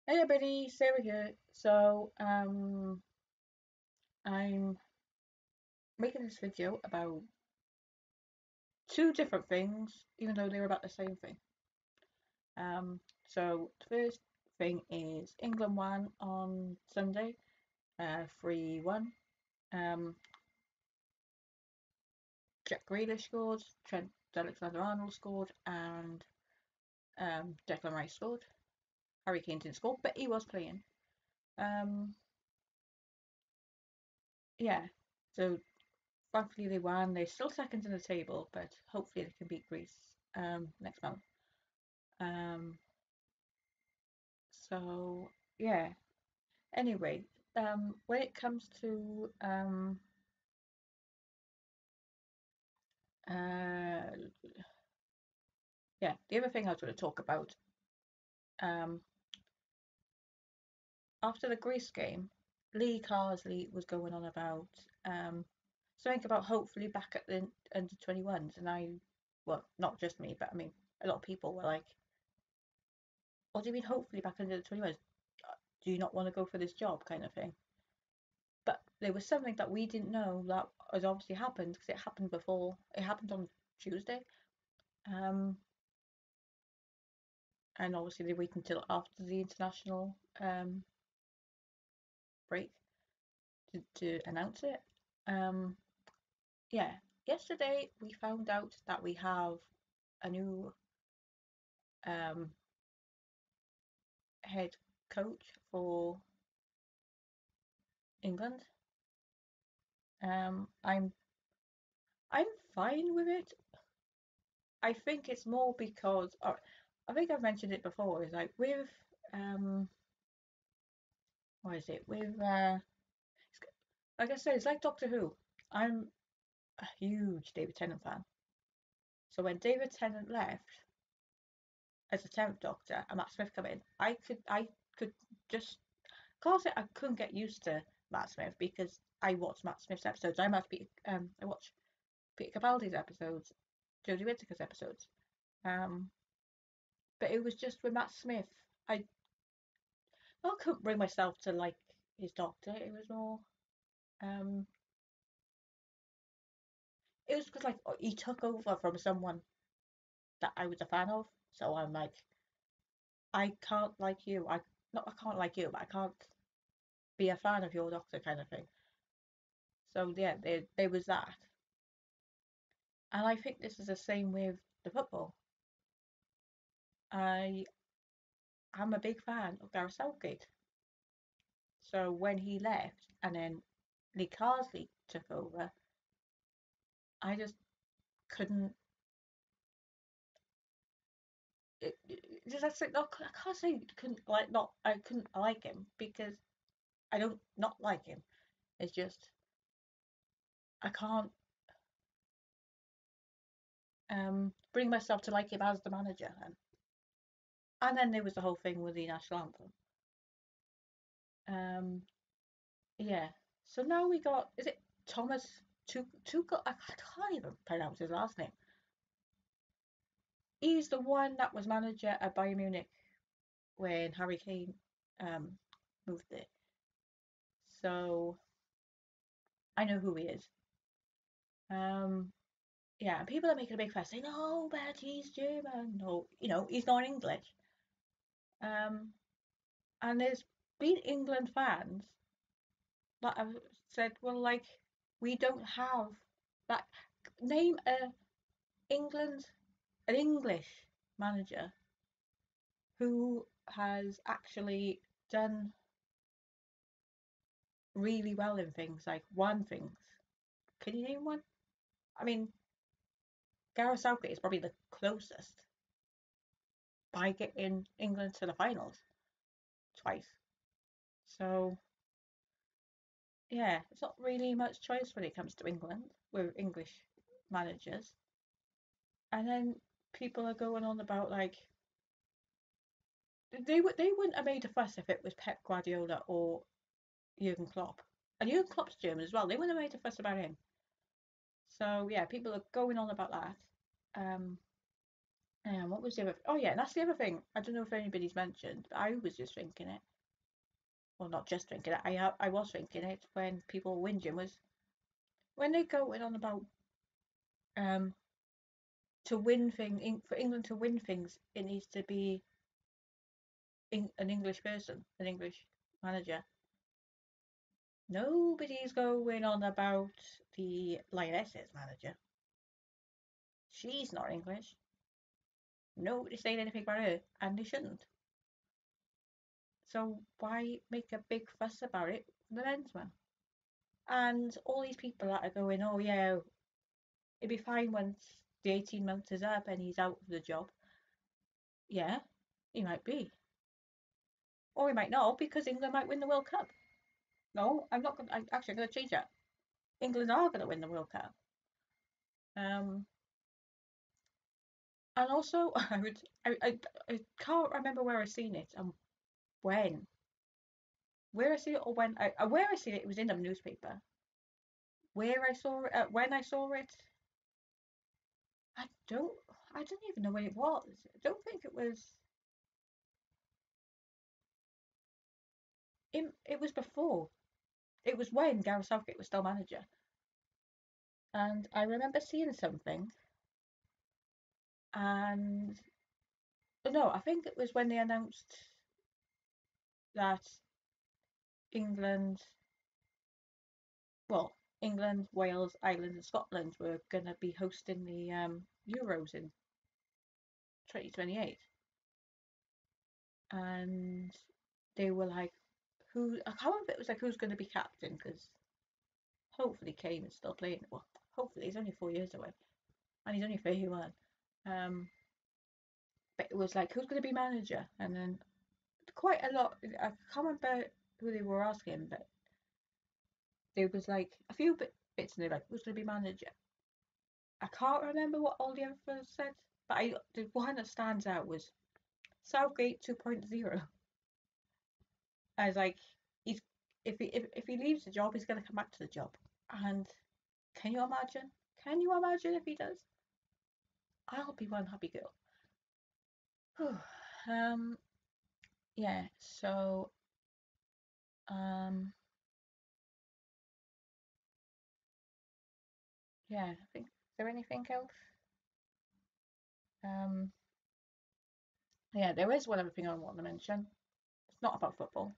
Hey everybody, Sarah here. I'm making this video about two different things, even though they're about the same thing. The first thing is England won on Sunday, 3-1. Um, Jack Grealish scored, Trent Alexander-Arnold scored, and Declan Rice scored. Harry Kane didn't score, but he was playing. Um, yeah, so thankfully they won. They're still second in the table, but hopefully they can beat Greece next month. Um, so yeah. Anyway, when it comes to uh, yeah, the other thing I was going to talk about um, after the Greece game, Lee Carsley was going on about something about hopefully back at the under 21s, and well, not just me, but I mean a lot of people were like, "What do you mean hopefully back under the 21s? Do you not want to go for this job?" kind of thing. But there was something that we didn't know that has obviously happened because it happened before. It happened on Tuesday, um, and obviously they wait until after the international break to announce it. Um, yeah, yesterday we found out that we have a new um, head coach for England. I'm fine with it. I think it's more because I think I've mentioned it before. Is like with um, what is it with like I said, it's like Doctor Who. I'm a huge David Tennant fan. So when David Tennant left as the 10th Doctor and Matt Smith come in, I could just can't say I couldn't get used to Matt Smith because I watched Matt Smith's episodes. I watch Peter Capaldi's episodes, Jodie Whittaker's episodes. Um, but it was just with Matt Smith. I I couldn't bring myself to like his Doctor. It was more um, it was because like he took over from someone that I was a fan of. So I'm like, I can't like you. I can't like you, but I can't be a fan of your Doctor kind of thing. So yeah, there was that, and I think this is the same with the football. I am a big fan of Gareth Southgate. So when he left, and then Lee Carsley took over, I just couldn't. Just like, no, I can't say couldn't like not. I couldn't like him because I don't not like him. It's just I can't bring myself to like him as the manager. And then there was the whole thing with the national anthem. Um, yeah. So now we got, is it Thomas Tuchel? I can't even pronounce his last name. He's the one that was manager at Bayern Munich when Harry Kane um, moved there. So I know who he is. Um, yeah, and people are making a big fuss saying, "Oh, but he's German." No, he's not English. Um, and there's been England fans that have said, "Well, like we don't have that. Name England an English manager who has actually done really well in things like won things. Can you name one? I mean, Gareth Southgate is probably the closest by getting England to the finals twice. So yeah, it's not really much choice when it comes to England with English managers. And then people are going on about like they wouldn't have made a fuss if it was Pep Guardiola or Jurgen Klopp. And Jurgen Klopp's German as well. They wouldn't have made a fuss about him. So yeah, people are going on about that. Um, What was the other? Oh yeah, that's the other thing. I don't know if anybody's mentioned, but I was just thinking it. Well, not just thinking it. I was thinking it when people were whinging was when they go in on about um to win for England to win things, it needs to be an English person, an English manager. Nobody's going on about the Lionesses manager. She's not English. Nobody's saying anything about her, and they shouldn't. So why make a big fuss about it for the men's one? And all these people that are going, oh yeah, it'd be fine once the 18 months is up and he's out of the job. Yeah, he might be. Or he might not, because England might win the World Cup. No, I'm not going to, actually, I'm going to change that. England are going to win the World Cup. Um, and also, I can't remember where I seen it and when. Where I see it or when where I see it, it was in a newspaper. Where I saw it, when I saw it, I don't, I don't even know when it was. I don't think it was. It was before. It was when Gareth Southgate was still manager, and I remember seeing something. And no, I think it was when they announced that England, well, England, Wales, Ireland, and Scotland were going to be hosting the Euros in 2028, and they were like, who? I can't remember if it was like who's going to be captain because hopefully Kane is still playing. Well, hopefully he's only 4 years away, and he's only 31. Um, but it was like who's going to be manager, and then quite a lot. I can't remember who they were asking, but there was like a few bits, and they're like, who's going to be manager? I can't remember what all the others said, but the one that stands out was Southgate 2.0. I was like, he's if he leaves the job, he's going to come back to the job. And can you imagine? Can you imagine if he does? I'll be one happy girl. um, yeah. So, um, yeah. I think. Is there anything else? Um, yeah. There is one other thing I want to mention. It's not about football.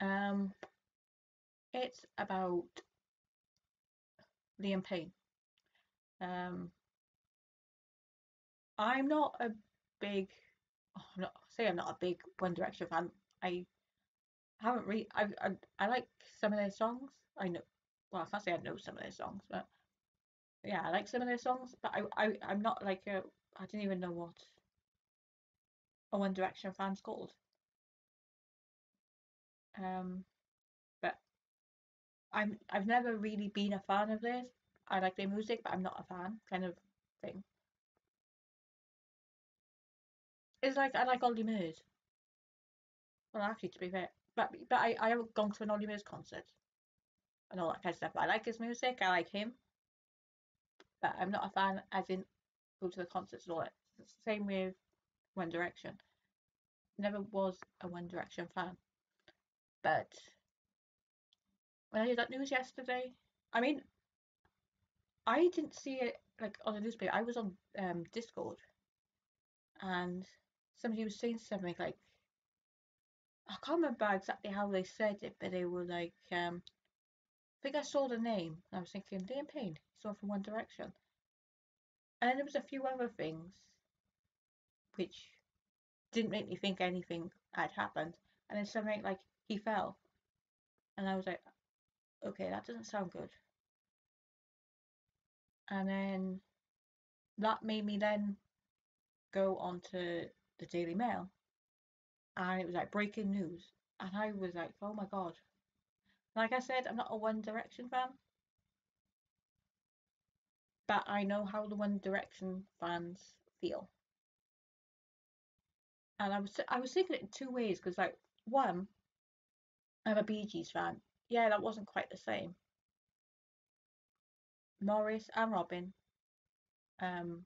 Um, it's about Liam Payne. Um, I'm not a big. Oh, I'm not a big One Direction fan. I haven't really. I like some of their songs. I know. Well, I can't say I know some of their songs, but yeah, I like some of their songs. But I'm not like a. I didn't even know what a One Direction fan's called. Um, but I've never really been a fan of theirs. I like their music, but I'm not a fan kind of thing. It's like I like Ollie Murs. Well, actually, to be fair, but I haven't gone to an Ollie Murs concert and all that kind of stuff. But I like his music. I like him, but I'm not a fan. As in, go to the concerts and all that. It's the same with One Direction. Never was a One Direction fan, but when I heard that news yesterday, I mean, I didn't see it like on the newspaper. I was on Discord, and somebody was saying something like I can't remember exactly how they said it, but they were like, I think I saw the name. And I was thinking, Liam Payne, he's one from One Direction, and then there was a few other things which didn't make me think anything had happened, and then something like he fell, and I was like, okay, that doesn't sound good. And then that made me then go onto the Daily Mail, and it was like breaking news, and I was like, oh my god. Like I said, I'm not a One Direction fan, but I know how the One Direction fans feel, and I was thinking it in two ways because like one, I'm a Bee Gees fan. Yeah, that wasn't quite the same. Morris and Robin, um,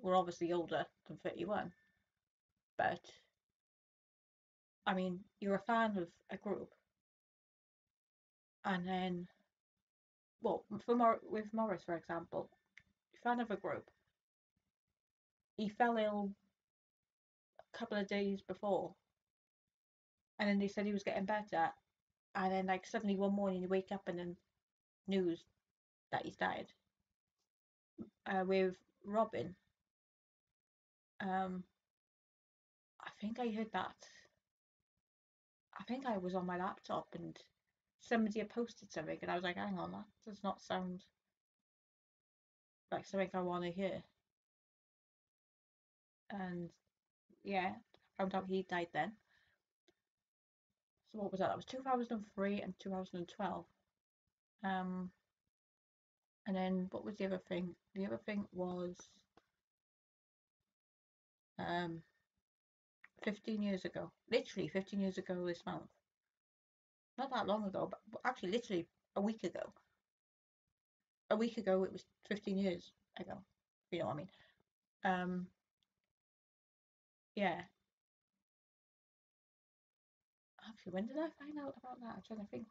were obviously older than 31, but I mean, you're a fan of a group, and then, well, with Morris, for example, fan of a group, he fell ill a couple of days before, and then they said he was getting better, and then like suddenly one morning you wake up and then news that he's died. With Robin, um, I think I heard that. I think I was on my laptop and somebody had posted something, and I was like, hang on, that does not sound like something I want to hear. And yeah, found out he died then. So what was that? That was 2003 and 2012. Um, and then what was the other thing? The other thing was um 15 years ago. Literally 15 years ago this month. Not that long ago, but actually literally a week ago. A week ago it was 15 years ago. If you know what I mean. Um, yeah. Actually, when did I find out about that? I'm trying to think.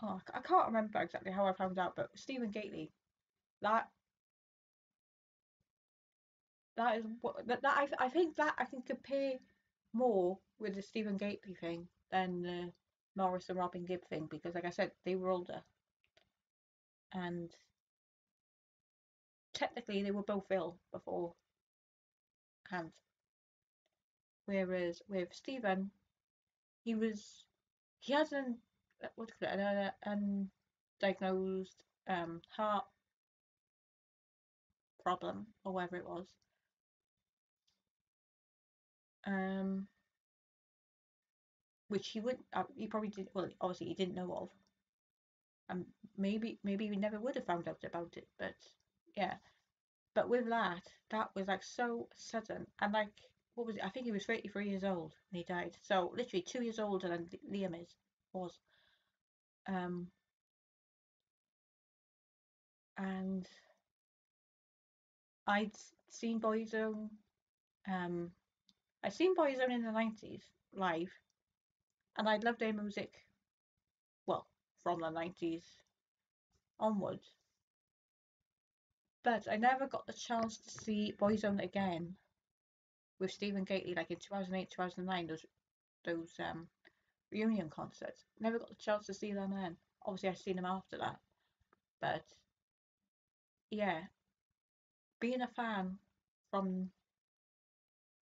Oh, I can't remember exactly how I found out, but Stephen Gately, that that is what I think that I can compare more with the Stephen Gately thing than the Morris and Robin Gibb thing, because like I said, they were older and technically they were both ill beforehand. Whereas with Stephen, he had an what do you call it, an undiagnosed heart problem or whatever it was. Um, which he probably did. Well, obviously he didn't know of, and maybe we never would have found out about it. But yeah, but with that was like so sudden, and like what was it? I think he was 33 years old when he died. So literally 2 years older than Liam was. Um, and I'd seen Boyzone. Um, I'd seen Boyzone in the 90s live, and I'd loved their music. Well, from the 90s onwards. But I never got the chance to see Boyzone again with Stephen Gately, like in 2008, 2009, those reunion concerts. Never got the chance to see them then. Obviously, I've seen them after that. But yeah, being a fan from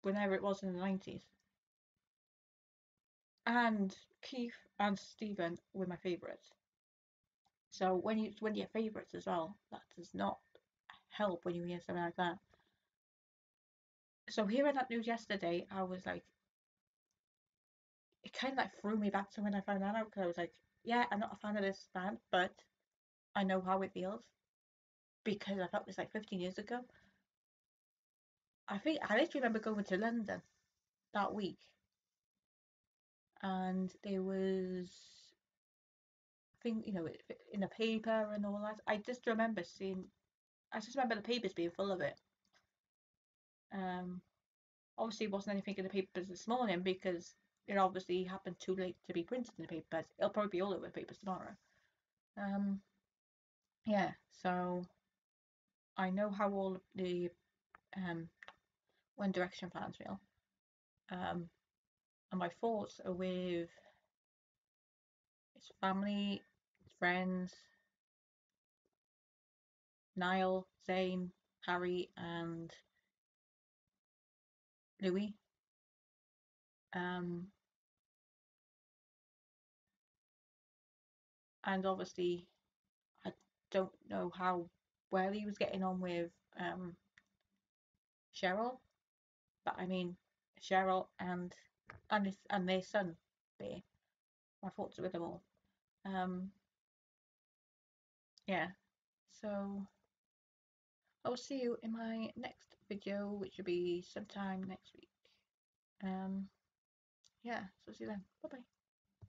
whenever it was in the 90s, and Keith and Stephen were my favourites. So when you're favourites as well, that does not help when you hear something like that. So hearing that news yesterday, I was like, it kind of like threw me back to when I found that out, because I was like, yeah, I'm not a fan of this band, but I know how it feels because I felt this like 15 years ago. I think I literally remember going to London that week, and there was, I think, in the paper and all that. I just remember the papers being full of it. Um, Obviously, it wasn't anything in the papers this morning because it obviously happened too late to be printed in the papers. It'll probably be all over the papers tomorrow. Um, yeah, so I know how all of the um, One Direction fans feel. Um, and my thoughts are with his family, his friends, Niall, Zayn, Harry, and Louis. Um, and obviously, I don't know how well he was getting on with Cheryl, but I mean, Cheryl and their son, Bear. My thoughts are with them all. Um, yeah. So I'll see you in my next video, which will be sometime next week. Yeah, so see you then. Bye bye.